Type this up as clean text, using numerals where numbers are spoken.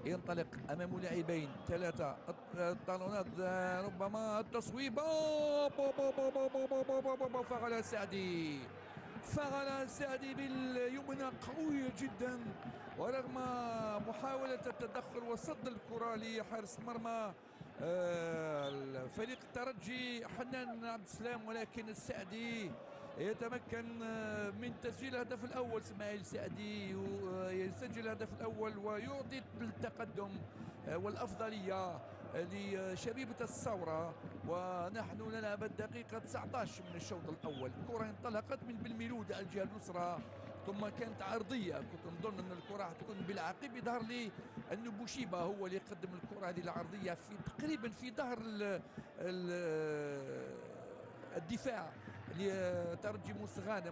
ينطلق امام لاعبين ثلاثه. الطالونات، ربما التصويب، فغل السعدي. فغل السعدي باليمنى قويه جدا، ورغم محاوله التدخل وصد الكره لحارس مرمى الفريق الترجي حنان عبد السلام، ولكن السعدي يتمكن من تسجيل الهدف الاول. اسماعيل السعدي يسجل الهدف الاول ويعطي التقدم والافضليه لشبيبه الثوره. ونحن نلعب الدقيقه 19 من الشوط الاول. الكره انطلقت من بالميلود على الجهه اليسرى، ثم كانت عرضيه. كنت نظن ان الكره حتكون بالعقب، يظهر لي ان بوشيبه هو اللي يقدم الكره هذه العرضيه في تقريبا في ظهر ال الدفاع لترجي موسى غانم.